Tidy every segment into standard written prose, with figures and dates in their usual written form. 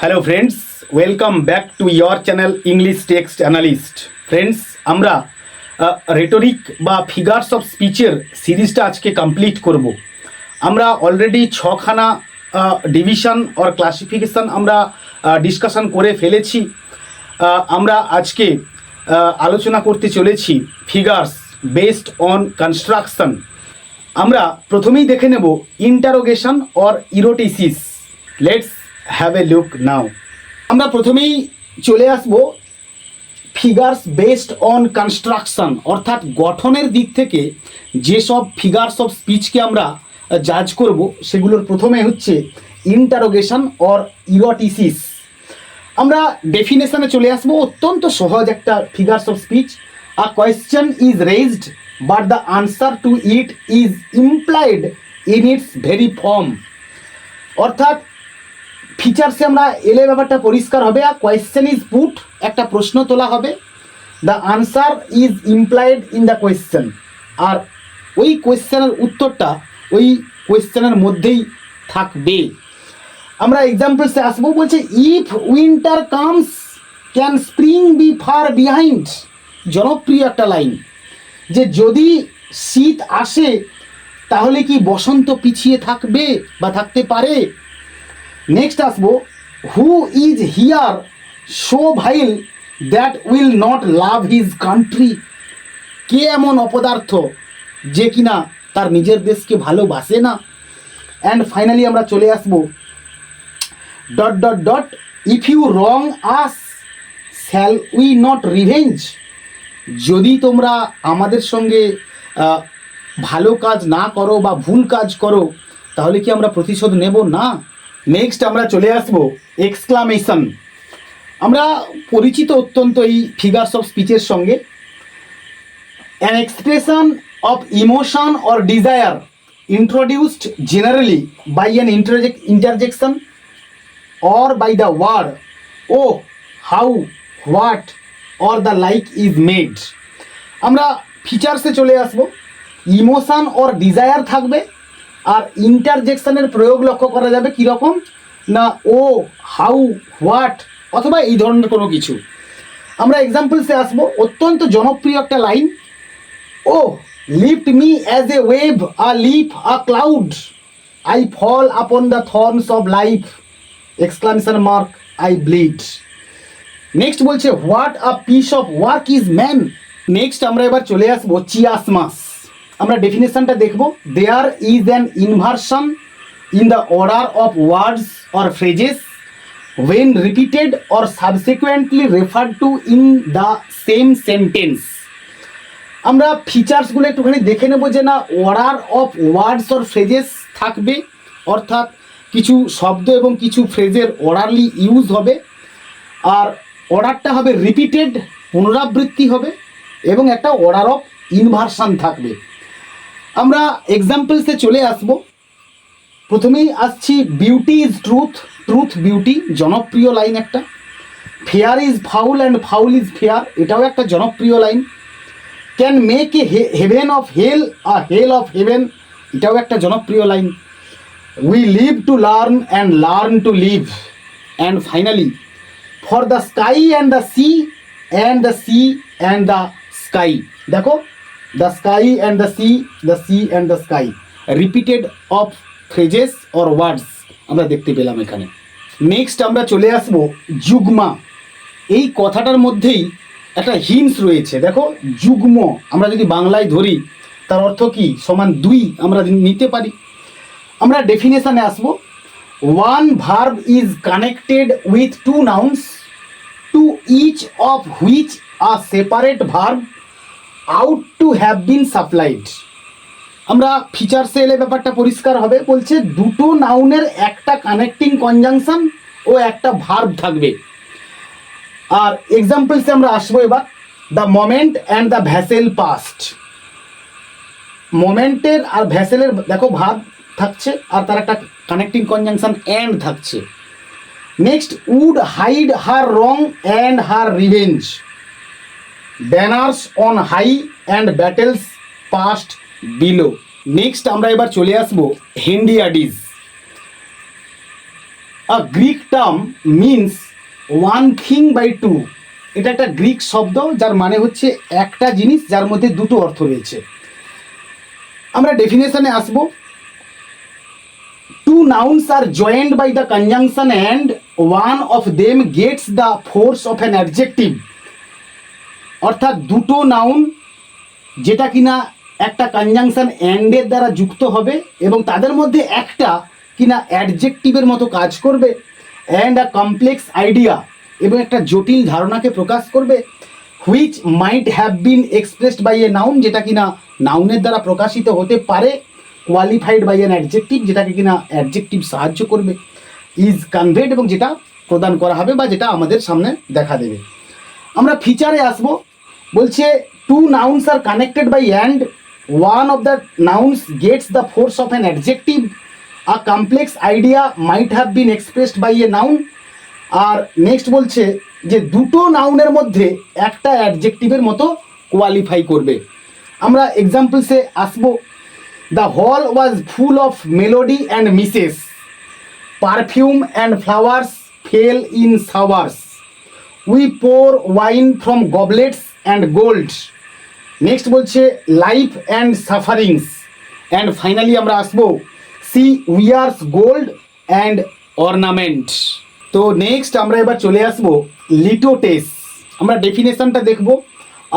Hello friends, welcome back to your channel English text analyst. Friends, আমরা rhetoric বা figures of স্পিচের সিরিজটা আজকে complete করব। আমরা অলরেডি ছখানা ডিভিশন অর ক্লাসিফিকেশান আমরা ডিসকাশন করে ফেলেছি। আমরা আজকে আলোচনা করতে চলেছি ফিগার্স বেসড অন কনস্ট্রাকশন। আমরা প্রথমেই দেখে নেব interrogation or erotesis. Let's have a look now. আমরা প্রথমেই চলে আসব ফিগার্স বেসড অন কনস্ট্রাকশন, অর্থাৎ গঠনের দিক থেকে যেসব ফিগার্স অফ স্পিচকে আমরা জাজ করব সেগুলোর প্রথমে হচ্ছে ইন্টারোগেশন অর ইরোটিসিস। আমরা ডেফিনেশনে চলে আসবো। অত্যন্ত সহজ একটা figures of speech. A question is raised but the answer to it is implied in it's very form. অর্থাৎ ফিচার্সে আমরা এলে ব্যাপারটা পরিষ্কার হবে। আর কোয়েশ্চেন ইজ পুট, একটা প্রশ্ন তোলা হবে, the answer is implied in the question, আর ওই কোয়েশ্চেনের উত্তরটা ওই কোয়েশ্চেনের মধ্যেই থাকবে। আমরা এক্সাম্পলসে আসবো। বলছে if winter comes can spring be far behind. জনপ্রিয় একটা লাইন, যে যদি শীত আসে তাহলে কি বসন্ত পিছিয়ে থাকবে বা থাকতে পারে। নেক্সট আসবো, who is here so vile that will not love his country. কে এমন অপদার্থ যে কিনা তার নিজের দেশকে ভালোবাসে না। অ্যান্ড ফাইনালি আমরা চলে আসবো dot dot dot if you wrong us shall we not revenge. যদি তোমরা আমাদের সঙ্গে ভালো কাজ না করো বা ভুল কাজ করো তাহলে কি আমরা প্রতিশোধ নেব না। নেক্সট আমরা চলে আসবো এক্সক্লামেশন। আমরা পরিচিত অত্যন্ত এই ফিগার্স অফ স্পিচের সঙ্গে। An expression of emotion or desire introduced generally by an interjection or by the word oh, how, what or the like is made. আমরা ফিচার্সে চলে আসব। ইমোশন অর ডিজায়ার থাকবে, আর ইন্টারজেকশনের প্রয়োগ লক্ষ্য করা যাবে কীরকম না, ও, হাউ, হোয়াট অথবা এই ধরনের কোনো কিছু। আমরা এক্সাম্পলসে আসবো। অত্যন্ত জনপ্রিয় একটা line, O lift me as a wave, a leaf, a cloud, I fall upon the thorns of life, exclamation mark, I bleed. Next বলছে what a piece of work is man. Next আমরা এবার চলে আসবো chiasmus. আমরা ডেফিনেশনটা দেখব। There is an inversion in the order of words or phrases when repeated or subsequently referred to in the same sentence. আমরা ফিচার্সগুলো একটুখানি দেখে নেব যে না, order of words or phrases থাকবে, অর্থাৎ কিছু শব্দ এবং কিছু ফ্রেজের অর্ডারলি ইউজ হবে, আর অর্ডারটা হবে রিপিটেড, পুনরাবৃত্তি হবে, এবং একটা অর্ডার অফ ইনভার্সন থাকবে। আমরা এক্সাম্পলসে চলে আসব। প্রথমেই আসছি beauty is truth, truth beauty, জনপ্রিয় লাইন একটা। Fair is foul and foul is fair, এটাও একটা জনপ্রিয় line. Can make a heaven of hell a hell of heaven, এটাও একটা জনপ্রিয় line. We live to learn and learn to live. And finally for the sky and the sea and the sea and the sky. দেখো, the sky and the sea and the sky, repeated of phrases or words আমরা দেখতে পেলাম এখানে। Next আমরা চলে আসবো যুগ্মা। এই কথাটার মধ্যেই একটা হিন্স রয়েছে। দেখো, যুগ্ম আমরা যদি বাংলায় ধরি তার অর্থ কি, সমান দুই আমরা নিতে পারি। আমরা ডেফিনেশনে আসবো। One verb is connected with two nouns to each of which a separate verb ought to have been supplied. আমরা ফিচার্সে এলে ব্যাপারটা পরিষ্কার হবে। বলছে দুটো নাউনের একটা কানেক্টিং কনজাংশন ও একটা ভার্ব থাকবে। আর এক্সাম্পলসে আমরা আসবো এবার। The moment and the vessel past. মোমেন্টের আর ভ্যাসেলের দেখো ভার্ব থাকছে, আর তার একটা কানেক্টিং কনজাংশন অ্যান্ড থাকছে। Next, would hide her wrong and her revenge, banners on high and battles past below. Next আমরা এবার চলে আসবো hendiadys. A Greek term means one thing by two. এটা একটা গ্রিক শব্দ যার মানে হচ্ছে একটা জিনিস যার মধ্যে দুটো অর্থ রয়েছে। আমরা ডেফিনেশনে আসবো। Two nouns are joined by the conjunction and one of them gets the force of an adjective। অর্থাৎ দুটো নাউন যেটা কিনা একটা কনজাংশন অ্যান্ডের দ্বারা যুক্ত হবে এবং তাদের মধ্যে একটা কিনা অ্যাডজেক্টিভের মতো কাজ করবে, অ্যান্ড আ কমপ্লেক্স আইডিয়া এবং একটা জটিল ধারণাকে প্রকাশ করবে, which might have been expressed by a noun, যেটা কিনা নাউনের দ্বারা প্রকাশিত হতে পারে, কোয়ালিফাইড বাই অ্যান অ্যাডজেক্টিভ, যেটাকে কিনা অ্যাডজেক্টিভ সাহায্য করবে, ইজ কনভেড এবং যেটা প্রদান করা হবে বা যেটা আমাদের সামনে দেখা দেবে। আমরা ফিচারে আসবো। বলছে two nouns are connected by and one of the nouns gets the force of an adjective, a complex idea might have been expressed by a noun. আর নেক্সট বলছে যে দুটো নাউনের মধ্যে একটা অ্যাডজেক্টিভের মতো কোয়ালিফাই করবে। আমরা এক্সাম্পলসে আসবো। The hall was full of melody and misses, perfume and flowers fell in showers, we pour wine from goblets and gold. Next বলছে life and sufferings. And finally আমরা আসবো she wears gold and ornament. তো next আমরা এবার চলে আসবো litotes. আমরা ডেফিনেশনটা দেখব।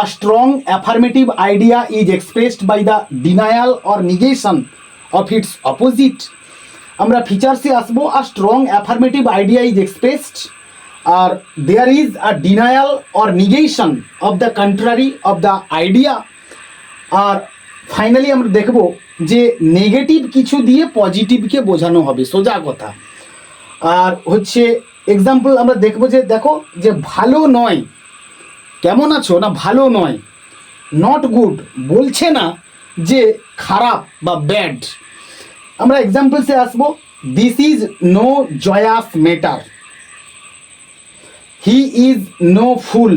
A strong affirmative idea is expressed by the denial or negation of its opposite. আমরা ফিচার্সে আসবো। A strong affirmative idea is expressed R there is a denial or negation of the contrary of the idea. আর finally আমরা দেখব যে negative কিছু দিয়ে পজিটিভকে বোঝানো হবে, সোজা কথা। আর হচ্ছে এক্সাম্পল আমরা দেখব যে দেখো যে ভালো নয়, কেমন আছো না ভালো নয়, নট গুড বলছে না যে খারাপ বা ব্যাড। আমরা এক্সাম্পলসে আসবো। This is no joyous matter, he is no fool,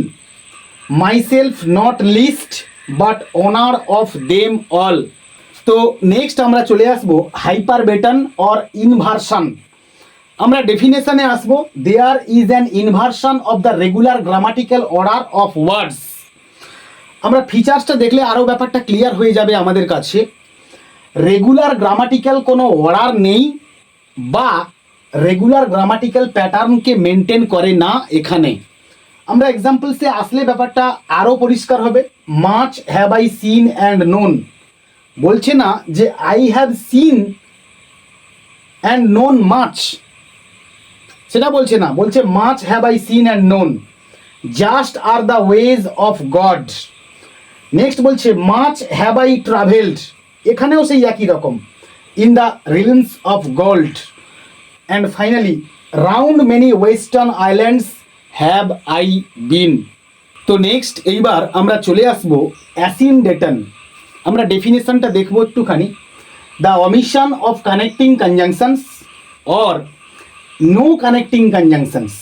myself not least but honour of them all. তো নেক্সট আমরা চলে আসবো হাইপারবেটন অর ইনভার্সন। আমরা ডেফিনেশনে আসবো। There is an inversion of the regular grammatical order of words. আমরা ফিচার্সটা দেখলে আরও ব্যাপারটা ক্লিয়ার হয়ে যাবে আমাদের কাছে। রেগুলার গ্রামাটিক্যাল কোনো অর্ডার নেই বা রেগুলার গ্রামাটিক্যাল প্যাটার্নকে মেনটেন করে না এখানে। আমরা এক্সাম্পলসে আসলে ব্যাপারটা আরও পরিষ্কার হবে। Much have I seen and known, বলছে না যে I have seen and known much, সেটা বলছে না, বলছে much have I seen and known, just are the ways of God. Next বলছে মাচ হ্যাভ আই ট্রাভেলড, এখানেও সেই একই রকম, in the realms of gold. And finally round many western islands have I been. তো next এইবার আমরা চলে আসবো অ্যাসিনডেটন। আমরা ডেফিনেশনটা দেখবো একটুখানি। The omission of connecting conjunctions or no connecting conjunctions,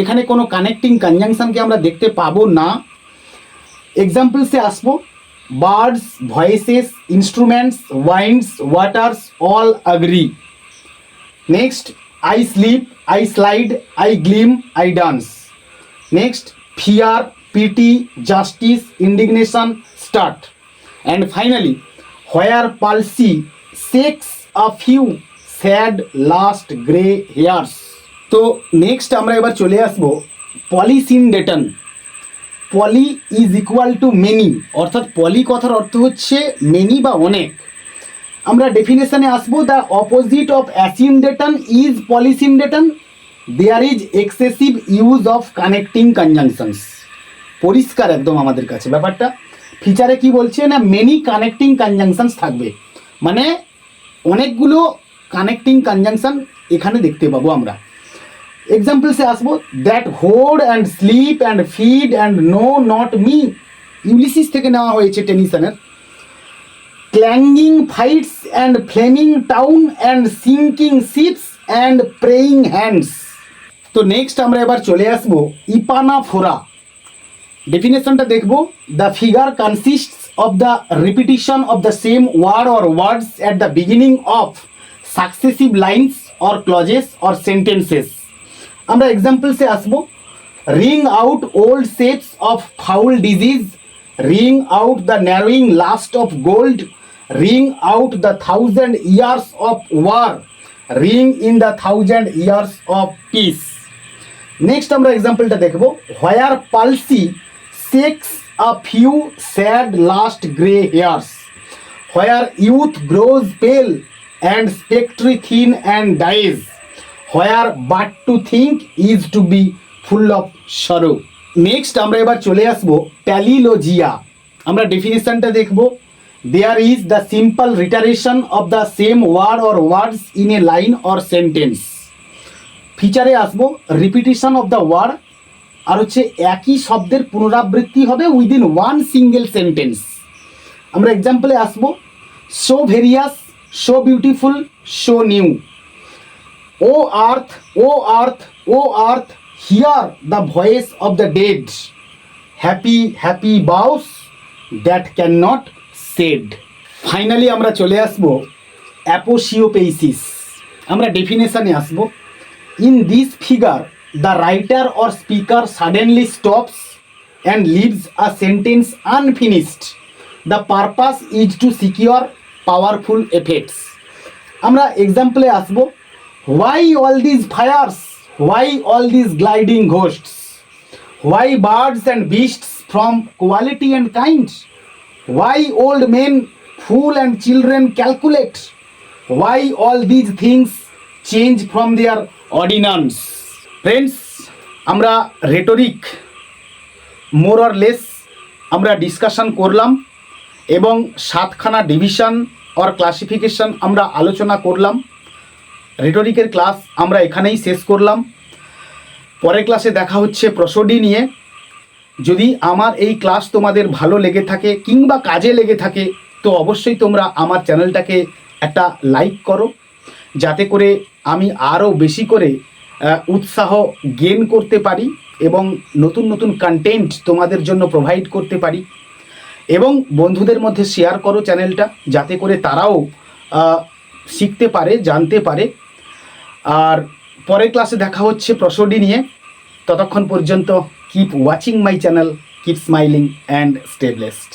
এখানে কোনো কানেক্টিং কনজাংশনকে আমরা দেখতে পাবো না। এক্সাম্পলসে আসবো। Birds, voices, instruments, winds, waters all agree. Next I slip, I slide, I gleam, I dance. Next fear, pity, justice, indignation, start. And finally where palsy shakes a few sad last grey hairs. তো next আমরা এবার চলে আসবো polysyndeton. Poly is equal to many, অর্থাৎ poly কথার অর্থ হচ্ছে many বা অনেক। আমরা ডেফিনেশনে আসবো। The opposite of asyndeton is polysyndeton, there is excessive use of connecting conjunctions. পরিষ্কার একদম আমাদের কাছে ব্যাপারটা। ফিচারে কি বলছে না মেনি কানেক্টিং কনজাংশনস থাকবে, মানে অনেকগুলো কানেক্টিং কনজাংশন এখানে দেখতে পাবো আমরা। এক্সাম্পলসে আসবো। That hoard and sleep and feed and know not me, Ulysses থেকে নেওয়া হয়েছে টেনিসনের। Clanging fights and flaming towns and sinking ships and praying hands. তো নেক্সট আমরা এবার চলে আসবো ইপানাফোরা। ডেফিনেশনটা দেখব। The figure consists of the repetition of the same word or words at the beginning of successive lines or clauses or sentences. আমরা এক্সাম্পলসে আসবো। Ring out old shapes of foul disease, ring out the narrowing lust of gold, ring out the 1000 years of war, ring in the 1000 years of peace. Next আমরা এক্সাম্পলটা দেখব। Where palsy shakes a few sad last grey hairs, where youth grows pale and spectre thin and dies, where but to think is to be full of sorrow. Next আমরা এবার চলে আসবো palilogia. আমরা ডেফিনেশনটা দেখব। There is the simple reiteration of the same word or words in a line or sentence. ফিচারে আসবো repetition of the word, আর হচ্ছে একই শব্দের পুনরাবৃত্তি হবে উইদিন ওয়ান সিঙ্গেল সেন্টেন্স। আমরা এক্সাম্পলে আসবো। So various, so beautiful, so new. O earth, O earth, O earth, hear the voice of the dead, happy happy boughs that cannot shed সেড। ফাইনালি আমরা চলে আসবো অ্যাপোসিওপেইসিস। আমরা ডেফিনেশনে আসবো। In this figure the writer or speaker suddenly stops and leaves a sentence unfinished, the purpose is to secure powerful effects. আমরা এক্সাম্পলে আসবো। Why all this fires, why all this gliding ঘোস্টস, why birds and beasts from quality and kind, why old men fool and children calculate, why all this things change from their ordinance. Friends, আমরা rhetoric more or less আমরা discussion করলাম এবং 7খানা division or classification আমরা আলোচনা করলাম। রেটরিকের class আমরা এখানেই শেষ করলাম। পরের ক্লাসে দেখা হচ্ছে প্রসোডি নিয়ে। যদি আমার এই ক্লাস তোমাদের ভালো লেগে থাকে কিংবা কাজে লেগে থাকে তো অবশ্যই তোমরা আমার চ্যানেলটাকে একটা লাইক করো, যাতে করে আমি আরও বেশি করে উৎসাহ গেইন করতে পারি এবং নতুন নতুন কন্টেন্ট তোমাদের জন্য প্রোভাইড করতে পারি। এবং বন্ধুদের মধ্যে শেয়ার করো চ্যানেলটা, যাতে করে তারাও শিখতে পারে, জানতে পারে। আর পরের ক্লাসে দেখা হচ্ছে প্রসোডি নিয়ে। ততক্ষণ পর্যন্ত keep watching my channel, keep smiling and stay blessed.